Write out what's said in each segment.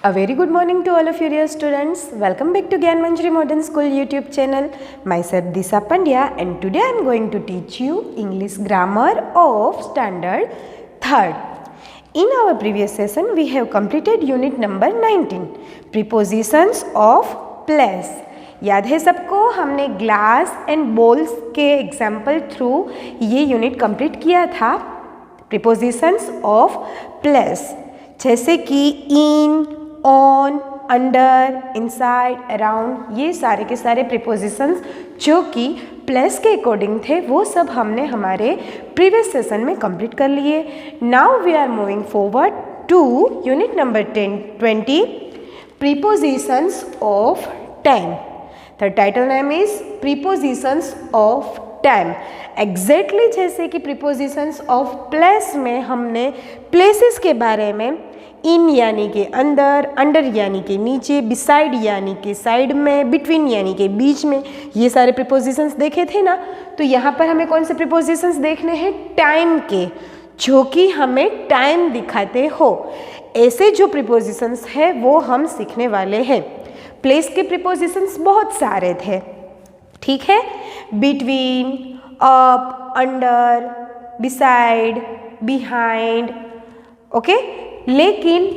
A very good morning to all of you dear students. Welcome back to Gyan Manjari Modern School YouTube channel. Myself Disha Pandya and today I am going to teach you English grammar of standard 3rd. In our previous session we have completed unit number 19 prepositions of place. याद है सबको, हमने glass and balls के example through ये unit complete किया था prepositions of place, जैसे कि इन, ऑन, अंडर, इनसाइड, अराउंड, ये सारे के सारे प्रीपोजिशंस जो कि प्लेस के अकॉर्डिंग थे वो सब हमने हमारे प्रीवियस सेशन में कंप्लीट कर लिए. Now we are moving forward to unit number 20 prepositions of time. The title name is Prepositions of Time. Exactly जैसे कि Prepositions of Place में हमने places के बारे में in यानी के अंदर, under यानी के नीचे, beside यानी के साइड में, between यानी के बीच में, ये सारे Prepositions देखे थे ना. तो यहाँ पर हमें कौन से Prepositions देखने हैं? टाइम के, जो कि हमें टाइम दिखाते हो. ऐसे जो Prepositions है वो हम सीखने वाले हैं. प्लेस के प्रीपोजिशंस बहुत सारे थे, ठीक है, between, up, under, beside, behind, okay. लेकिन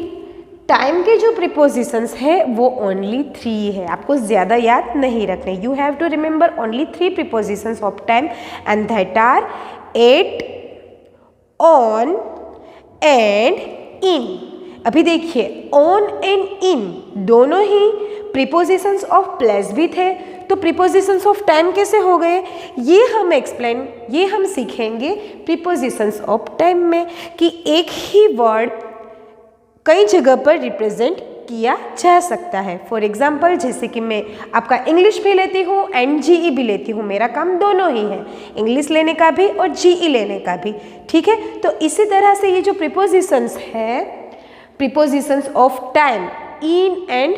टाइम के जो प्रीपोजिशंस है वो ओनली 3 है, आपको ज़्यादा याद नहीं रखने. You have to remember only 3 prepositions of time and that are at, on and in. अभी देखिए, ऑन एंड इन दोनों ही प्रीपोजिशंस ऑफ प्लेस भी थे, तो प्रीपोजिशंस ऑफ टाइम कैसे हो गए ये हम सीखेंगे प्रीपोजिशंस ऑफ टाइम में, कि एक ही वर्ड कई जगह पर रिप्रेजेंट किया जा सकता है. फॉर एग्जाम्पल, जैसे कि मैं आपका इंग्लिश भी लेती हूँ एंड जीई भी लेती हूँ, मेरा काम दोनों ही है, इंग्लिश लेने का भी और जीई लेने का भी, ठीक है. तो इसी तरह से ये जो प्रीपोजिशंस है, prepositions of time, in and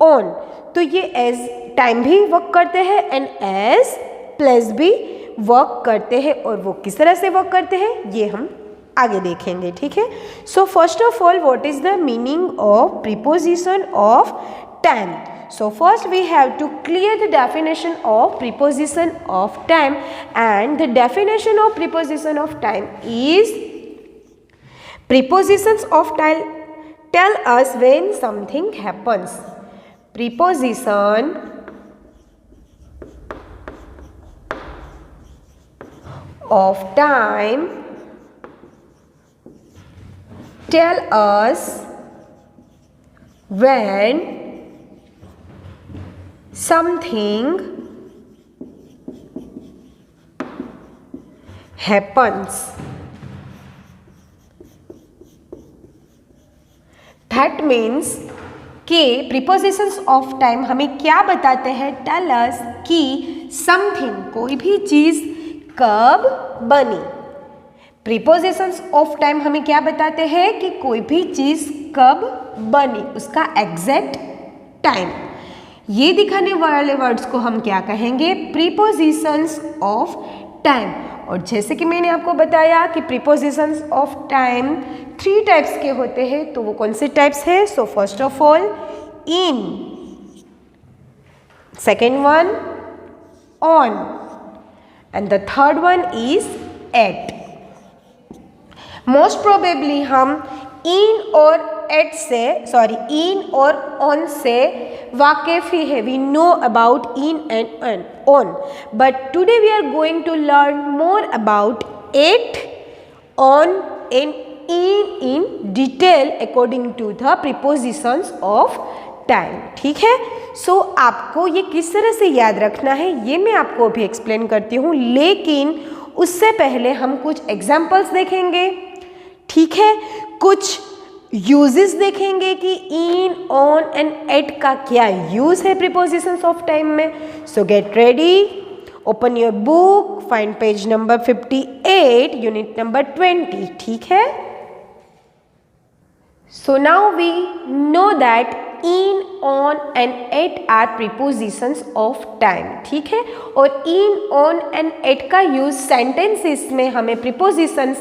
on, तो ये एज टाइम भी वर्क करते हैं एंड एज प्लेस भी वर्क करते हैं. और वो किस तरह से वर्क करते हैं ये हम आगे देखेंगे, ठीक है. So first of all, what is the meaning of preposition of time? So first we have to clear the definition of preposition of time, and the definition of preposition of time is prepositions of time tell us when something happens. Preposition of time tell us when something happens. That means कि prepositions of time हमें क्या बताते हैं? Tell us कि something, कोई भी चीज़ कब बनी. प्रीपोजिशंस ऑफ टाइम हमें क्या बताते हैं कि कोई भी चीज़ कब बनी, उसका एग्जैक्ट टाइम. ये दिखाने वाले वर्ड्स को हम क्या कहेंगे? Prepositions of time. और जैसे कि मैंने आपको बताया कि प्रीपोजिशंस ऑफ टाइम 3 टाइप्स के होते हैं, तो वो कौन से टाइप्स है? So first of all in, second one on and the third one is at. Most probably हम इन और एट से, इन और ऑन से वाकिफ ही है. We know about in and on, but today we are going to learn more about at, on and in detail according to the prepositions of time, ठीक है. सो आपको ये किस तरह से याद रखना है ये मैं आपको अभी एक्सप्लेन करती हूँ, लेकिन उससे पहले हम कुछ एग्जाम्पल्स देखेंगे, ठीक है. कुछ यूजेस देखेंगे कि इन, ऑन एंड एट का क्या यूज है प्रीपोजिशंस ऑफ टाइम में. सो get ready, open your book, find page number 58, unit number 20, ठीक है. So now we know that in, on and at are prepositions of time, ठीक है. और in, on and at का use sentences में हमें prepositions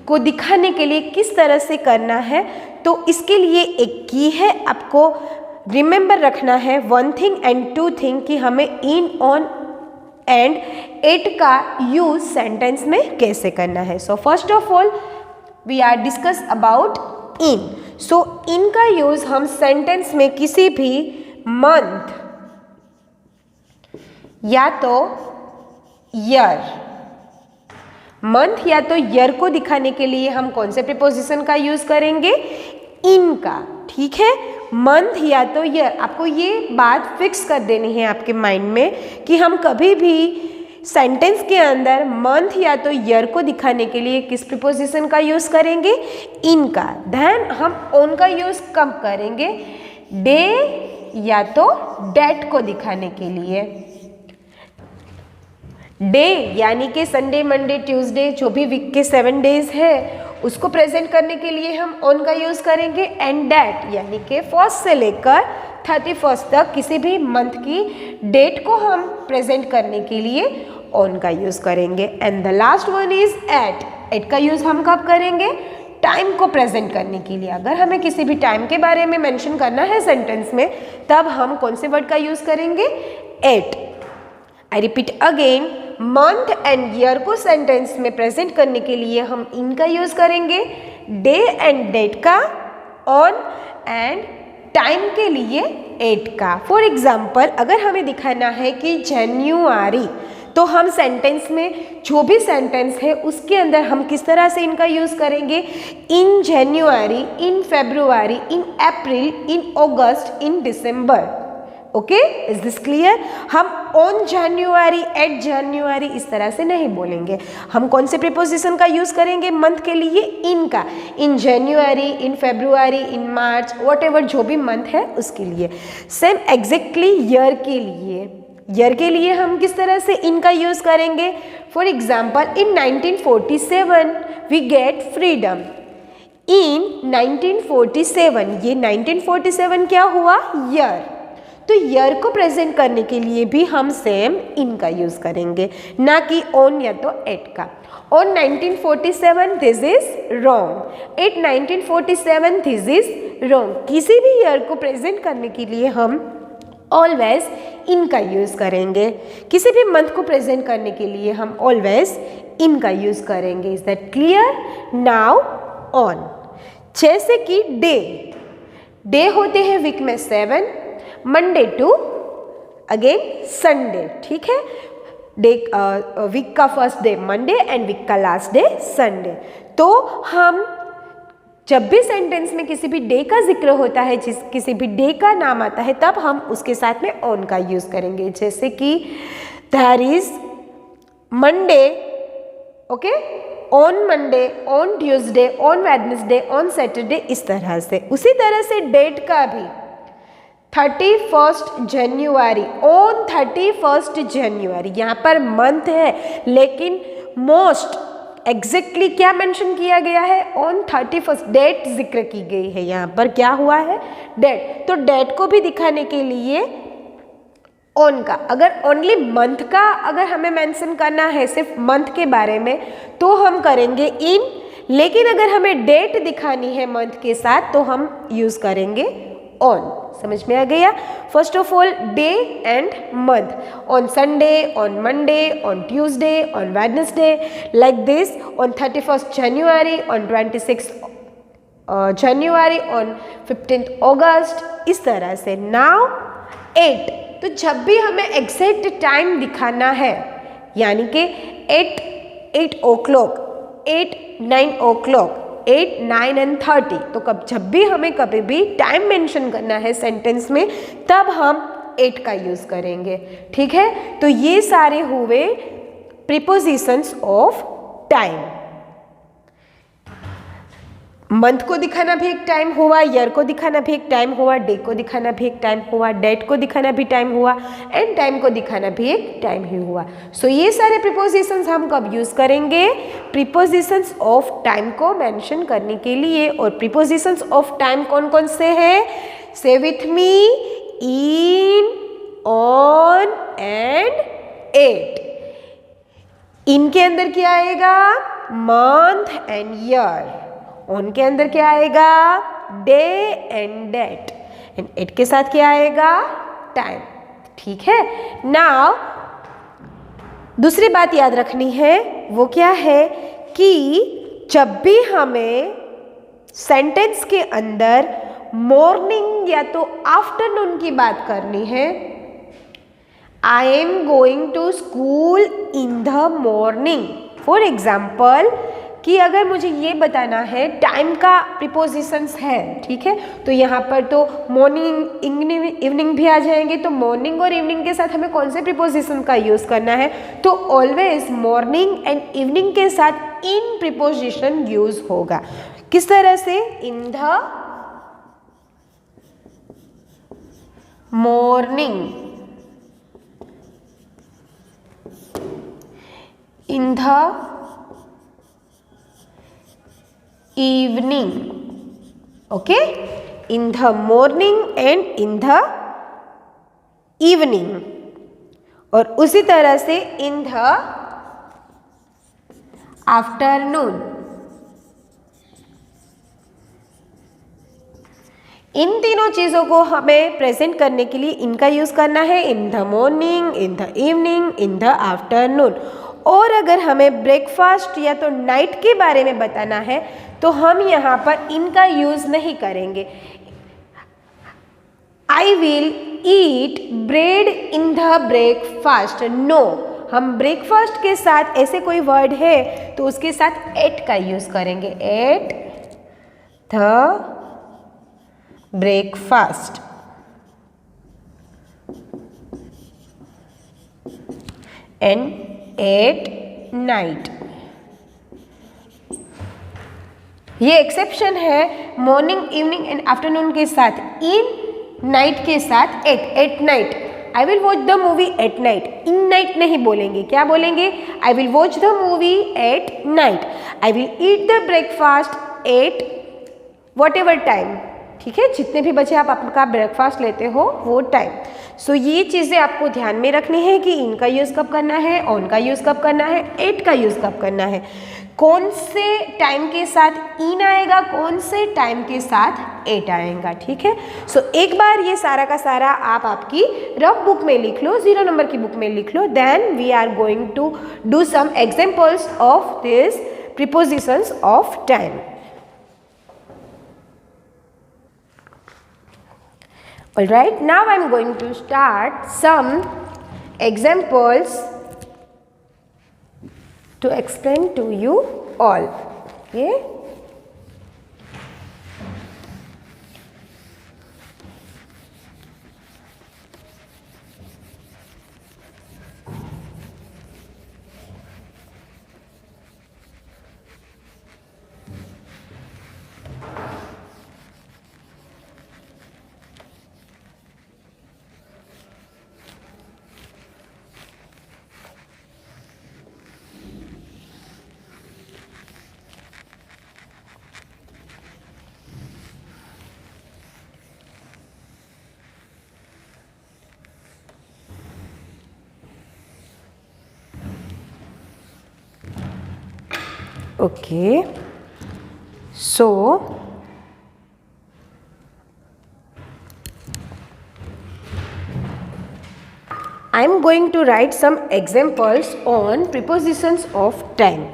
को दिखाने के लिए किस तरह से करना है, तो इसके लिए एक की है, आपको रिमेंबर रखना है 1 थिंग एंड 2 थिंग कि हमें इन, ऑन एंड एट का यूज सेंटेंस में कैसे करना है। So first of all we are discuss about in. So in का यूज हम सेंटेंस में किसी भी मंथ या तो ईयर, मंथ या तो ईयर को दिखाने के लिए हम कौन से प्रीपोजिशन का यूज करेंगे, इन का। ठीक है, मंथ या तो ईयर, आपको ये बात फिक्स कर देनी है आपके माइंड में कि हम कभी भी सेंटेंस के अंदर मंथ या तो ईयर को दिखाने के लिए किस प्रीपोजिशन का यूज करेंगे, इन का। देन हम ऑन का यूज कब करेंगे, डे या तो डेट को दिखाने के लिए। डे यानी कि संडे, मंडे, ट्यूसडे, जो भी वीक के 7 डेज है उसको प्रेजेंट करने के लिए हम ऑन का यूज करेंगे। एंड डेट यानी कि 1 से लेकर 31 तक किसी भी मंथ की डेट को हम प्रेजेंट करने के लिए ऑन का यूज करेंगे। And the last one is at. At का यूज हम कब करेंगे, टाइम को प्रेजेंट करने के लिए। अगर हमें किसी भी टाइम के बारे में मेंशन करना है सेंटेंस में, तब हम कौन से वर्ड का यूज करेंगे, at. I repeat again, month and year को सेंटेंस में प्रेजेंट करने के लिए हम इन का यूज करेंगे, डे एंड डेट का ऑन, एंड टाइम के लिए एट का। फॉर एग्जाम्पल, अगर हमें दिखाना है कि जनवरी, तो हम सेंटेंस में जो भी सेंटेंस है उसके अंदर हम किस तरह से इनका यूज करेंगे, in January, in February, in April, in August, in December. Okay, is this clear. हम ऑन जनवरी, एट जनवरी इस तरह से नहीं बोलेंगे। हम कौन से प्रीपोजिशन का यूज करेंगे मंथ के लिए, इन का। इन January, in February, in March, whatever जो भी मंथ है उसके लिए। सेम एग्जैक्टली ईयर के लिए, ईयर के लिए हम किस तरह से इनका यूज करेंगे। For example, in 1947 we get freedom. In 1947, ये 1947 क्या हुआ, ईयर। तो ईयर को प्रेजेंट करने के लिए भी हम सेम इन का यूज करेंगे, ना कि ऑन या तो एट का। On 1947 this is wrong, at 1947 this is wrong. किसी भी ईयर को प्रेजेंट करने के लिए हम ऑलवेज इन का यूज करेंगे। किसी भी मंथ को प्रेजेंट करने के लिए हम ऑलवेज इन का यूज करेंगे। Is that clear. Now on, जैसे कि डे, डे होते हैं वीक में 7, मंडे टू अगेन संडे। ठीक है, डे वीक का first day Monday and week का लास्ट डे संडे। तो हम जब भी सेंटेंस में किसी भी डे का जिक्र होता है, किसी भी डे का नाम आता है, तब हम उसके साथ में ऑन का यूज करेंगे। जैसे कि there is Monday, okay, on Monday, on Tuesday, on Wednesday, on Saturday, इस तरह से। उसी तरह से डेट का भी 31 जनवरी, ऑन 31 जनवरी, यहाँ पर मंथ है लेकिन मोस्ट एग्जैक्टली क्या मेंशन किया गया है, ऑन 31, डेट जिक्र की गई है। यहाँ पर क्या हुआ है, डेट। तो डेट को भी दिखाने के लिए ऑन का, अगर ओनली मंथ का अगर हमें मेंशन करना है सिर्फ मंथ के बारे में, तो हम करेंगे इन। लेकिन अगर हमें डेट दिखानी है मंथ के साथ, तो हम यूज करेंगे ऑन। समझ में आ गया। First of all, day and month, on Sunday, on Monday, on Tuesday, on Wednesday, like this. On 31 January, on 26 January, on 15 अगस्त, इस तरह से। नाउ एट, तो जब भी हमें एग्जैक्ट टाइम दिखाना है, यानी कि 8 o'clock, 8, 9 o'clock, 8, 9 and 30, तो जब भी हमें कभी भी टाइम मेंशन करना है सेंटेंस में, तब हम 8 का यूज करेंगे। ठीक है, तो ये सारे हुए प्रीपोजिशंस ऑफ टाइम। मंथ को दिखाना भी एक टाइम हुआ, ईयर को दिखाना भी एक टाइम हुआ, डे को दिखाना भी एक टाइम हुआ, डेट को दिखाना भी टाइम हुआ, एंड टाइम को दिखाना भी एक टाइम ही हुआ। सो ये सारे प्रीपोजिशंस हम कब यूज करेंगे, प्रीपोजिशंस ऑफ टाइम को मेंशन करने के लिए। और प्रीपोजिशंस ऑफ टाइम कौन कौन से हैं, say with me, in, on and at. इनके अंदर क्या आएगा, मंथ एंड ईयर। ऑन के अंदर क्या आएगा? Day and date. And at के साथ क्या आएगा? टाइम। ठीक है। नाउ दूसरी बात याद रखनी है, वो क्या है कि जब भी हमें सेंटेंस के अंदर मॉर्निंग या तो आफ्टरनून की बात करनी है, I am going to school in the morning. For example कि अगर मुझे ये बताना है टाइम का प्रीपोजिशंस है, ठीक है, तो यहाँ पर तो मॉर्निंग इवनिंग भी आ जाएंगे। तो मॉर्निंग और इवनिंग के साथ हमें कौन से प्रीपोजिशन का यूज़ करना है? तो ऑलवेज मॉर्निंग एंड इवनिंग के साथ इन प्रीपोजिशन यूज होगा। किस तरह से? इन the morning, in the evening, okay, in the morning and in the evening। और उसी तरह से in the afternoon। इन तीनों चीज़ों को हमें प्रेजेंट करने के लिए इनका यूज़ करना है, in the morning, in the evening, in the afternoon. और अगर हमें ब्रेकफास्ट या तो नाइट के बारे में बताना है तो हम यहाँ पर इनका यूज़ नहीं करेंगे। I will eat bread in the breakfast, no, हम ब्रेकफास्ट के साथ ऐसे कोई वर्ड है तो उसके साथ एट का यूज़ करेंगे, at the breakfast. And at night. ये एक्सेप्शन है मॉर्निंग, इवनिंग एंड आफ्टरनून के साथ, इन नाइट के साथ at night. I will watch the movie at night, in night नहीं बोलेंगे, क्या बोलेंगे? I will watch the movie at night. I will eat the breakfast at what ever time, ठीक है, जितने भी बजे आप आपका ब्रेकफास्ट लेते हो वो टाइम। सो ये चीज़ें आपको ध्यान में रखनी है कि इनका यूज़ कब करना है, ऑन का यूज़ कब करना है, एट का यूज़ कब करना है, कौन से टाइम के साथ इन आएगा, कौन से टाइम के साथ एट आएगा। ठीक है। सो एक बार ये सारा का सारा आप आपकी रफ बुक में लिख लो, 0 नंबर की बुक में लिख लो। Then we are going to do some examples of this prepositions of time. Alright, now I am going to start some examples to explain to you all. Okay. Okay, so I am going to write some examples on prepositions of time.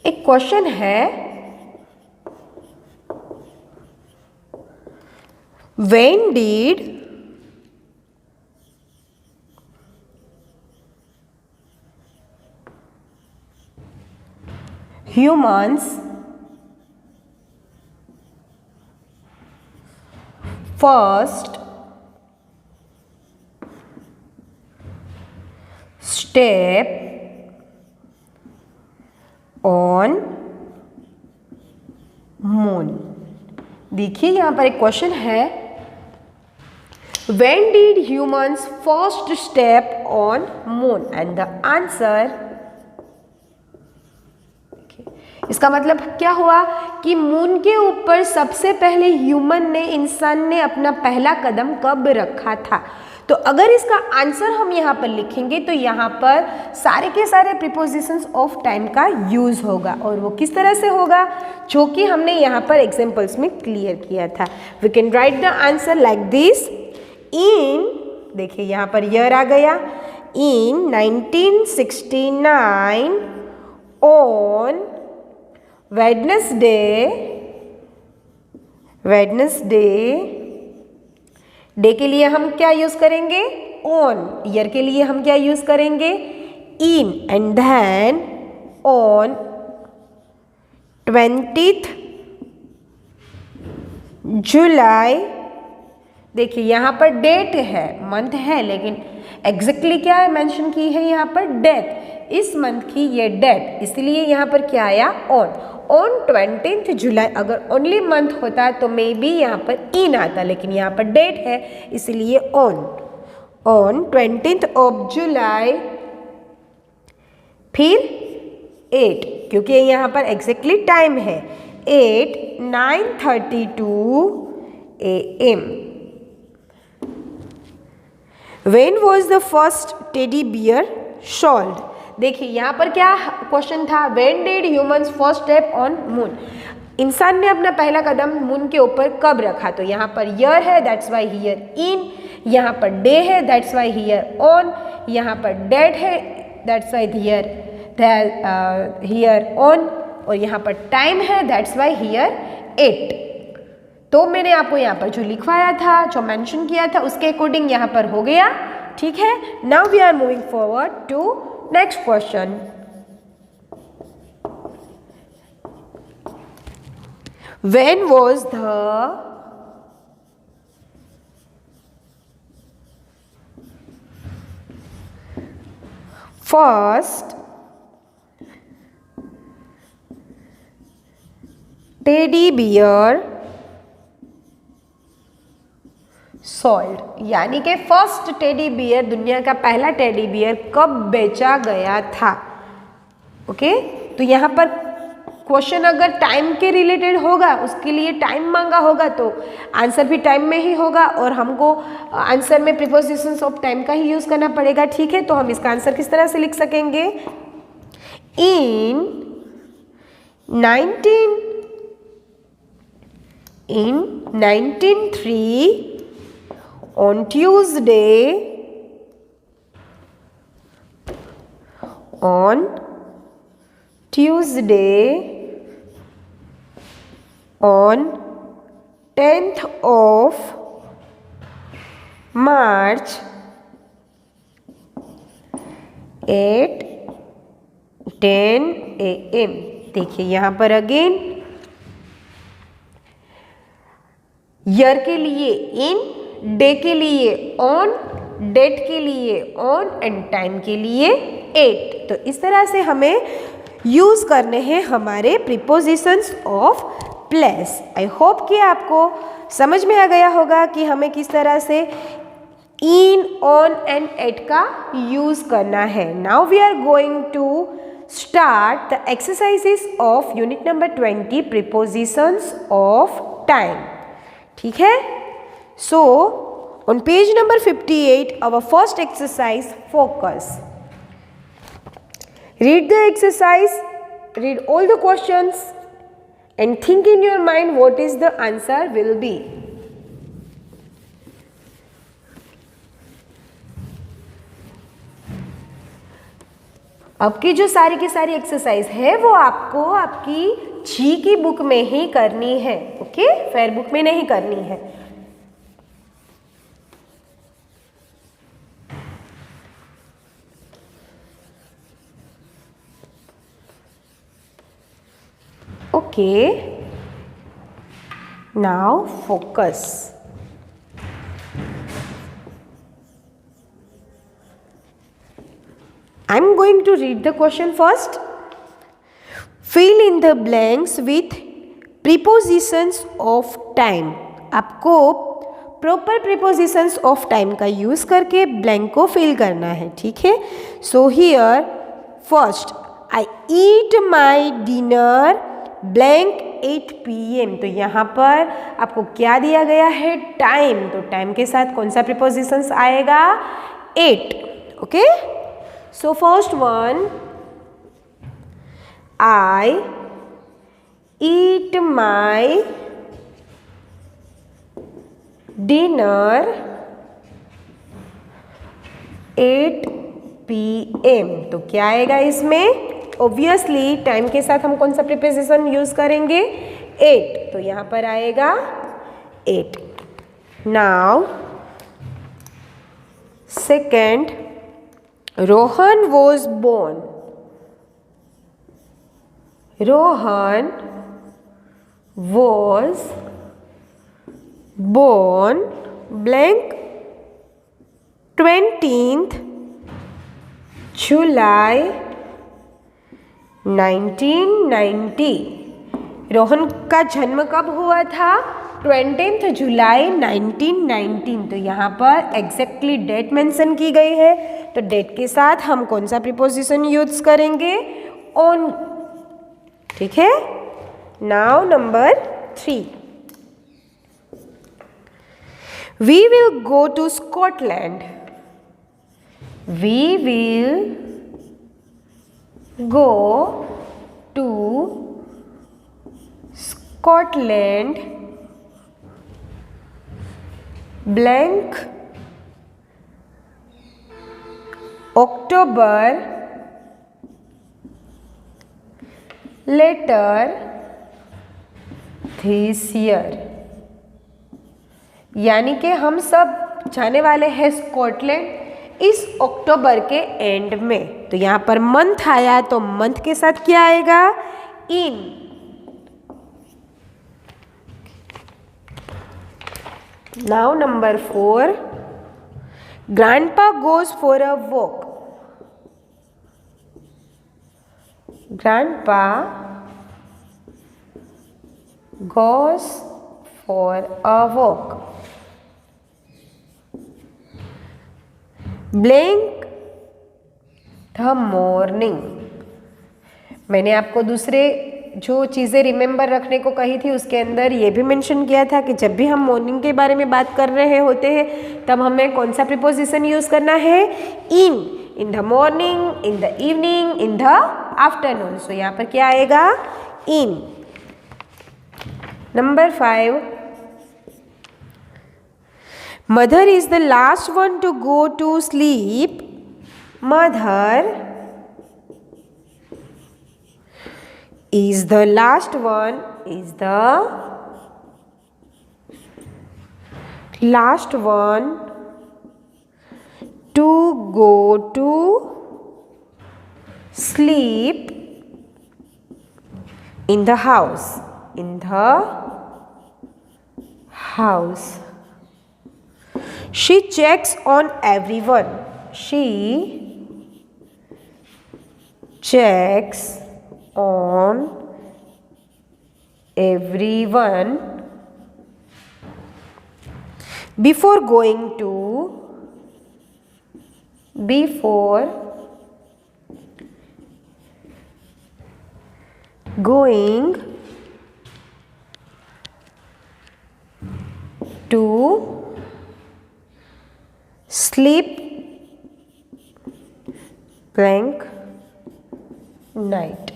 एक question है, when did humans first step on moon? देखिए यहाँ पर एक question है, when did humans first step on moon? And the answer, इसका मतलब क्या हुआ कि मून के ऊपर सबसे पहले ह्यूमन ने, इंसान ने अपना पहला कदम कब रखा था? तो अगर इसका आंसर हम यहाँ पर लिखेंगे तो यहाँ पर सारे के सारे प्रीपोजिशंस ऑफ टाइम का यूज होगा, और वो किस तरह से होगा जो कि हमने यहाँ पर एग्जाम्पल्स में क्लियर किया था। We can write the answer like this. In, देखिए यहाँ पर ईयर आ गया, इन 1969 ऑन वेडनेसडे, डे के लिए हम क्या यूज करेंगे, ऑन। ईयर के लिए हम क्या यूज करेंगे, इन। एंड देन ऑन 20th जुलाई, देखिए यहाँ पर डेट है, मंथ है, लेकिन एग्जैक्टली क्या है मेंशन की है यहाँ पर, डेट। इस मंथ की ये डेट, इसलिए यहाँ पर क्या आया, ऑन 20th जुलाई। अगर ओनली मंथ होता तो मे बी यहाँ पर इन आता, लेकिन यहाँ पर डेट है इसलिए ऑन 20th ऑफ जुलाई। फिर 8, क्योंकि यहाँ पर एग्जैक्टली टाइम है, 9:32 AM। When was the first teddy bear sold? देखिए यहाँ पर क्या क्वेश्चन था, When did humans first step on moon? इंसान ने अपना पहला कदम मून के ऊपर कब रखा, तो यहाँ पर ईयर है, दैट्स वाई हियर इन, यहाँ पर डे है, दैट्स वाई हियर ऑन, यहाँ पर डेट है, दैट्स वाई हियर ऑन, और यहाँ पर टाइम है, दैट्स वाई हियर 8। तो मैंने आपको यहाँ पर जो लिखवाया था, जो मेंशन किया था, उसके अकॉर्डिंग यहाँ पर हो गया, ठीक है। Now we are moving forward to next question. When was the first teddy bear sold? यानी कि फर्स्ट टेडी बियर, दुनिया का पहला टेडी बियर कब बेचा गया था। ओके, तो यहाँ पर क्वेश्चन अगर टाइम के रिलेटेड होगा, उसके लिए टाइम मांगा होगा, तो आंसर भी टाइम में ही होगा, और हमको आंसर में प्रीपोजिशंस ऑफ टाइम का ही यूज करना पड़ेगा, ठीक है। तो हम इसका आंसर किस तरह से लिख सकेंगे, इन 1903 on Tuesday on 10th of March at 10 AM। देखिए यहाँ पर अगेन ईयर के लिए इन, डे के लिए ऑन, डेट के लिए ऑन, एंड टाइम के लिए 8। तो इस तरह से हमें यूज करने हैं हमारे prepositions of place. I hope कि आपको समझ में आ गया होगा कि हमें किस तरह से इन, ऑन एंड एट का यूज करना है। Now we are going to start the exercises of unit number 20, prepositions of time, ठीक है। सो on page number 58, our first exercise, focus. Read the exercise, read all the questions and think in your mind what is the answer will be. अब की जो सारी की सारी exercise है वो आपको आपकी जी की बुक में ही करनी है, ओके, फेयर बुक में नहीं करनी है। Okay, now focus. I'm going to read the question first. Fill in the blanks with prepositions of time. आपको प्रॉपर प्रीपोजिशंस ऑफ टाइम का यूज करके ब्लैंक को फिल करना है, ठीक है। So here first, I eat my dinner blank 8 PM। तो यहाँ पर आपको क्या दिया गया है? टाइम। तो टाइम के साथ कौन सा प्रीपोजिशंस आएगा? 8। Okay, so first one, I eat my dinner 8 PM। तो क्या आएगा इसमें? ऑब्वियसली टाइम के साथ हम कौन सा प्रीपोजिशन यूज करेंगे? 8। तो यहाँ पर आएगा 8। Now second, Rohan was born. Rohan was born blank 20th July 1990। Rohan का जन्म कब हुआ था? 20th जुलाई 1919। तो यहाँ पर एग्जैक्टली डेट मेंशन की गई है। तो डेट के साथ हम कौन सा प्रीपोजिशन यूज करेंगे? ऑन। ठीक है। Now number 3, we will go to Scotland. We will go to Scotland blank October later this year. यानी कि हम सब जाने वाले हैं स्कॉटलैंड इस अक्टूबर के एंड में। तो यहाँ पर मंथ आया, तो मंथ के साथ क्या आएगा? In. Now number 4, grandpa goes for a walk. Grandpa goes for a walk. Blank the morning। मैंने आपको दूसरे जो चीज़ें रिमेंबर रखने को कही थी उसके अंदर ये भी मेंशन किया था कि जब भी हम मॉर्निंग के बारे में बात कर रहे होते हैं तब हमें कौन सा प्रीपोजिशन यूज़ करना है? In the morning, in the evening, in the afternoon. So यहाँ पर क्या आएगा? In. Number 5, mother is the last one to go to sleep. Mother is the last one, is the last one to go to sleep in the house, in the house. She checks on everyone. She checks on everyone before going to sleep blank night.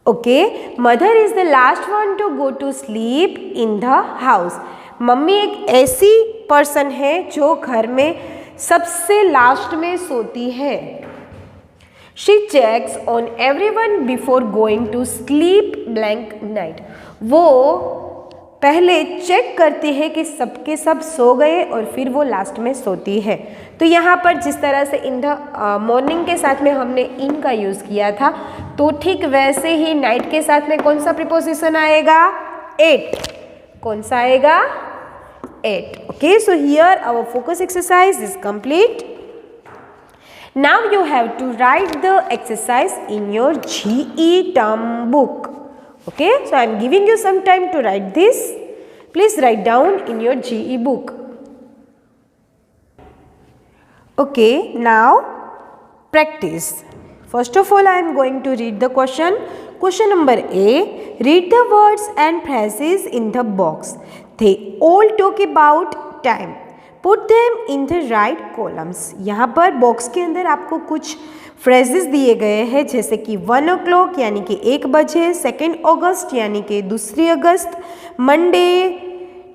Okay, mother is the last one to go to sleep in the house. Mummy एक ऐसी person है जो घर में सबसे last में सोती है। She checks on everyone before going to sleep blank night. वो पहले चेक करती है कि सबके सब सो गए और फिर वो लास्ट में सोती है। तो यहाँ पर जिस तरह से इन द मॉर्निंग के साथ में हमने इन का यूज़ किया था, तो ठीक वैसे ही नाइट के साथ में कौन सा प्रीपोजिशन आएगा? 8। कौन सा आएगा? 8। Okay, so here our focus exercise is complete. Now you have to write the exercise in your GE term book. Okay, so I am giving you some time to write this. Please write down in your GE book. Okay, now practice. First of all, I am going to read the question. Question number A. Read the words and phrases in the box. They all talk about time. Put them in the right columns. यहाँ पर box के अंदर आपको कुछ phrases दिए गए हैं, जैसे कि 1 o'clock यानी कि 1 बजे, 2 अगस्त यानी कि 2 अगस्त, Monday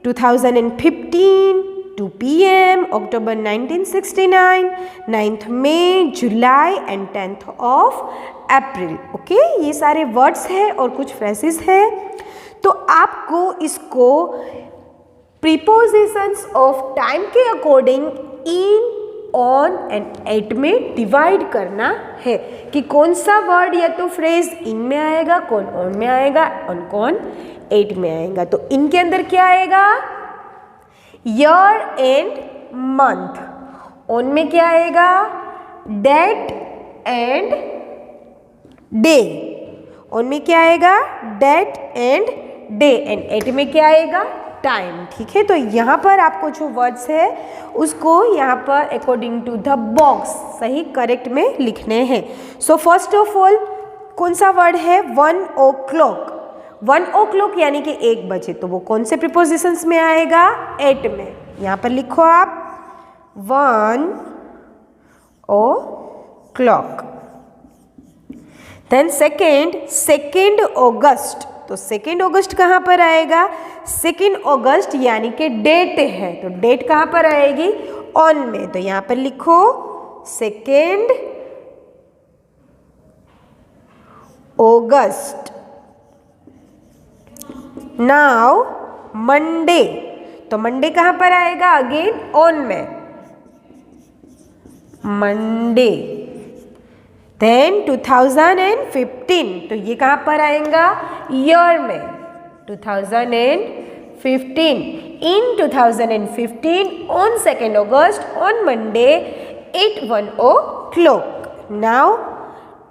2015, 2 PM, October 1969, 9th May, July and 10th of April. Okay, ये सारे वर्ड्स हैं और कुछ फ्रेजेस हैं. तो आपको इसको प्रीपोजिशंस ऑफ टाइम के according in, on and at में डिवाइड करना है कि कौन सा वर्ड या तो फ्रेज इन में आएगा, कौन ऑन में आएगा और कौन एट में आएगा. तो इनके अंदर क्या आएगा? Year and month. ऑन में क्या आएगा? Date and day. ऑन में क्या आएगा? Date and day. And at में क्या आएगा? टाइम. ठीक है, तो यहाँ पर आपको जो वर्ड्स है उसको यहाँ पर अकॉर्डिंग टू द बॉक्स सही करेक्ट में लिखने हैं. सो फर्स्ट ऑफ ऑल कौन सा वर्ड है? 1 o'clock. 1 o'clock यानी कि 1 बजे, तो वो कौन से प्रीपोजिशंस में आएगा? 8 में. यहाँ पर लिखो आप 1 o'clock. देन सेकेंड अगस्त. तो 2 अगस्त कहाँ पर आएगा? 2 अगस्त यानी कि डेट है, तो डेट कहाँ पर आएगी? ऑन में. तो यहाँ पर लिखो 2 अगस्त. Now Monday. तो मंडे कहाँ पर आएगा? अगेन ऑन में. मंडे. देन 2015. तो ये कहाँ पर आएगा? ईयर में. 2015. In 2015 on 2 August on Monday at 1 o'clock. Now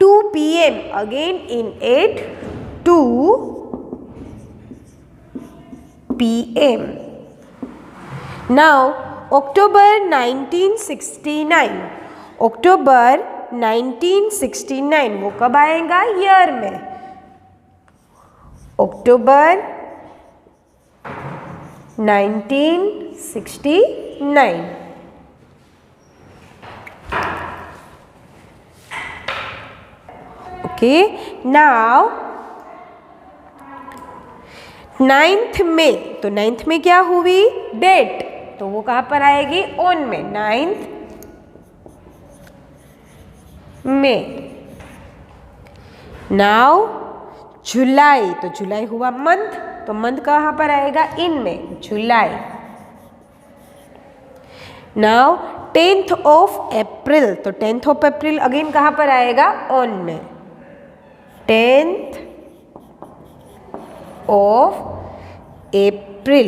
2 PM again in 8 2 PM. Now October 1969. October 1969 वो कब आएगा? ईयर में. अक्टूबर 1969. ओके, नाउ 9th में. तो 9th में क्या हुई? डेट. तो वो कहाँ पर आएगी? ऑन में. 9th में. नाउ जुलाई. तो जुलाई हुआ मंथ, तो मंथ कहाँ पर आएगा? इन में. July. Now 10th of April. तो 10th of April अगेन कहाँ पर आएगा? ऑन में. 10th of April.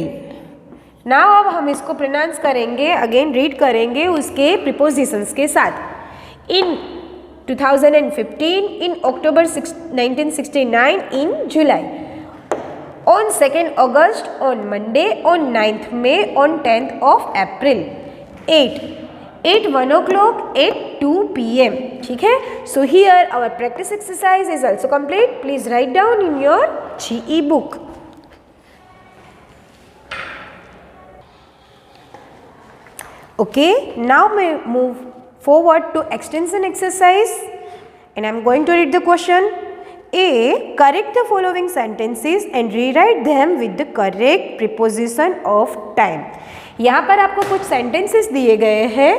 नाउ अब हम इसको प्रोनाउंस करेंगे, अगेन रीड करेंगे उसके प्रीपोजिशंस के साथ. इन 2015, in October 1969, in July, on 2nd August, on Monday, on 9th May, on 10th of April, 8 1 o'clock, 2 PM. ठीक है, so here our practice exercise is also complete. Please write down in your GE book. Okay, now we move forward to extension exercise and I am going to read the question. A. Correct the following sentences and rewrite them with the correct preposition of time. यहाँ पर आपको कुछ sentences दिए गए हैं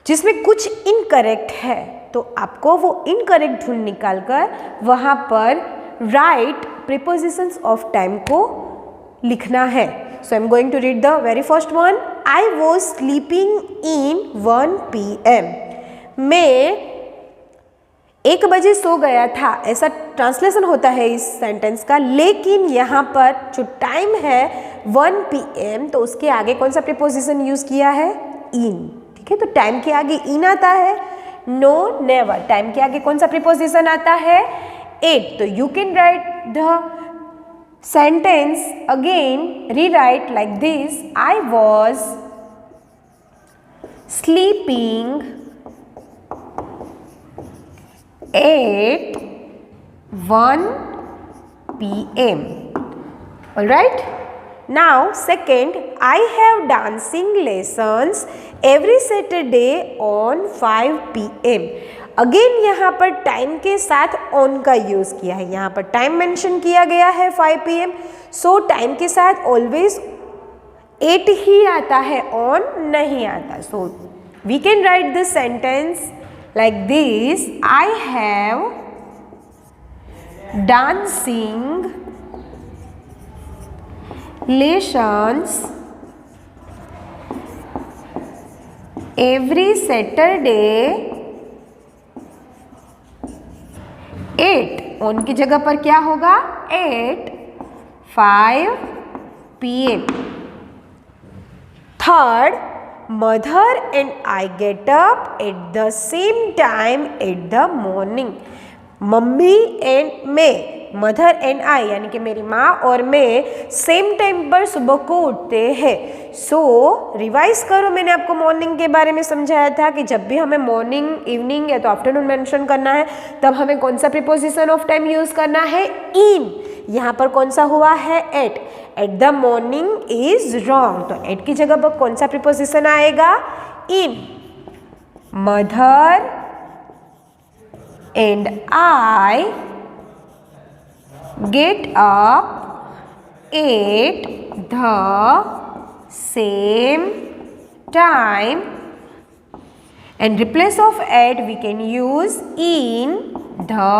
जिसमें कुछ incorrect है, तो आपको वो incorrect ढूंढ निकाल कर वहाँ पर right prepositions of time को लिखना है. So I am going to read the very first one. I was sleeping in 1 PM. मैं 1 बजे सो गया था, ऐसा ट्रांसलेशन होता है इस सेंटेंस का. लेकिन यहाँ पर जो टाइम है 1 PM, तो उसके आगे कौन सा प्रीपोजिशन यूज किया है? इन. ठीक है, तो टाइम के आगे इन आता है? No, never. टाइम के आगे कौन सा प्रीपोजिशन आता है? एट. तो you can write the sentence again, rewrite like this. I was sleeping at 1 p.m. Alright? Now, second, I have dancing lessons every Saturday on 5 p.m. Again यहाँ पर time के साथ ऑन का यूज़ किया है. यहाँ पर टाइम मेंशन किया गया है 5 p.m. सो टाइम के साथ ऑलवेज 8 ही आता है, ऑन नहीं आता. So we can write this sentence like this. I have dancing lessons every Saturday 8. On की जगह पर क्या होगा? 8 5 p.m. Third, mother and I get up at the same time at the morning. Mummy and मैं, mother and I यानी कि मेरी माँ और मैं सेम टाइम पर सुबह को उठते हैं. सो रिवाइज करो, मैंने आपको मॉर्निंग के बारे में समझाया था कि जब भी हमें मॉर्निंग, इवनिंग या तो आफ्टरनून मेंशन करना है तब हमें कौन सा प्रीपोजिशन ऑफ टाइम यूज़ करना है? इन. यहाँ पर कौन सा हुआ है? At. At the morning is wrong. तो एट की जगह पर कौन सा प्रीपोजिशन आएगा? In. Mother and I get up at the same time, and replace of at we can use in the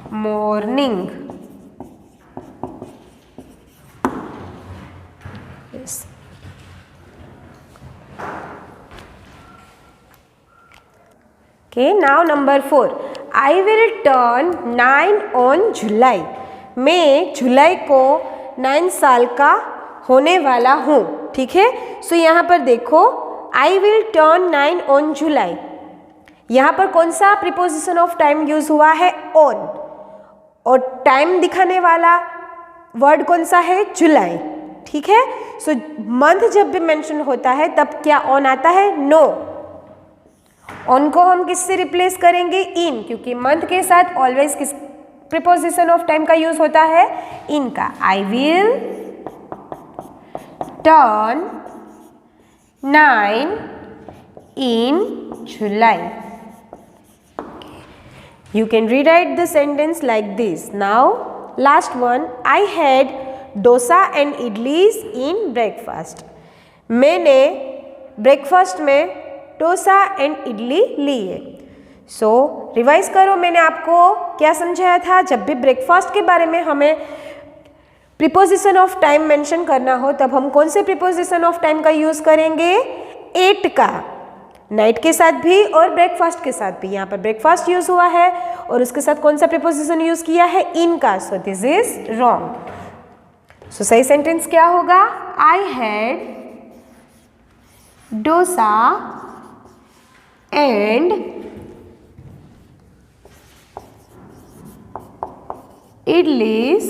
morning. Yes. Okay, now number 4. I will turn 9 on July. मैं जुलाई को 9 साल का होने वाला हूँ. ठीक है. सो यहाँ पर देखो, I will turn 9 on July. यहाँ पर कौन सा प्रीपोजिशन ऑफ टाइम यूज हुआ है? ऑन. और टाइम दिखाने वाला वर्ड कौन सा है? जुलाई. ठीक है. सो मंथ जब भी मेंशन होता है तब क्या ऑन आता है? नो. ऑन को हम किससे रिप्लेस करेंगे? इन, क्योंकि मंथ के साथ ऑलवेज किस प्रीपोजिशन ऑफ टाइम का यूज होता है? इन का. I will turn 9 in July. You can rewrite the sentence like this. Now, last one. I had dosa and idlis in breakfast. मैंने ब्रेकफास्ट में डोसा एंड इडली लिए. सो रिवाइज करो, मैंने आपको क्या समझाया था? जब भी ब्रेकफास्ट के बारे में हमें प्रीपोजिशन ऑफ टाइम मेंशन करना हो तब हम कौन से प्रीपोजिशन ऑफ टाइम का यूज़ करेंगे? 8 का. नाइट के साथ भी और ब्रेकफास्ट के साथ भी. यहाँ पर ब्रेकफास्ट यूज़ हुआ है और उसके साथ कौन सा प्रीपोजिशन यूज़ किया है? इन का. So this is wrong. So सही सेंटेंस क्या होगा? I had dosa and idlis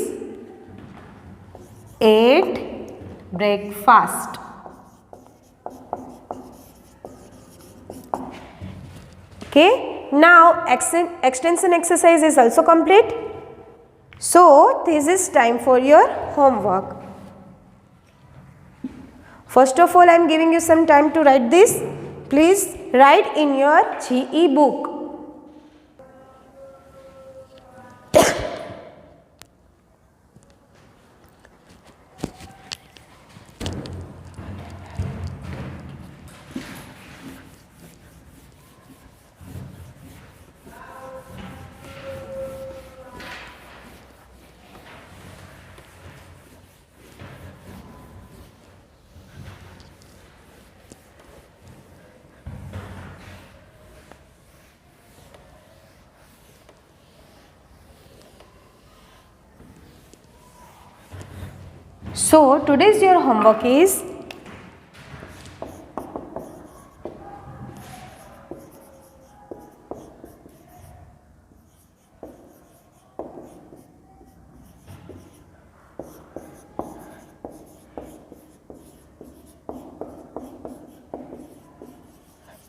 at breakfast. Okay, now extension exercise is also complete. So this is time for your homework. First of all, I am giving you some time to write this. Please write in your GE book. So today's your homework is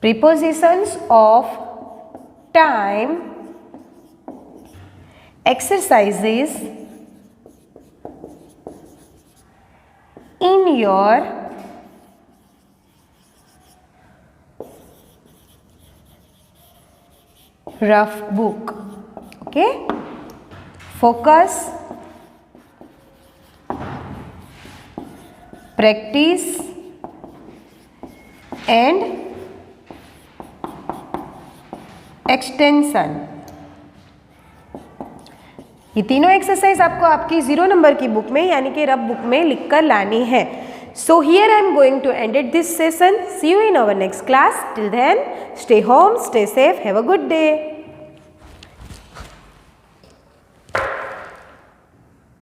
prepositions of time exercises in your rough book. Okay, focus, practice and extension, ये तीनों exercise आपको आपकी 0 number की book में यानी कि rough book में लिखकर लानी है. So here I am going to end it this session. See you in our next class. Till then stay home, stay safe, have a good day.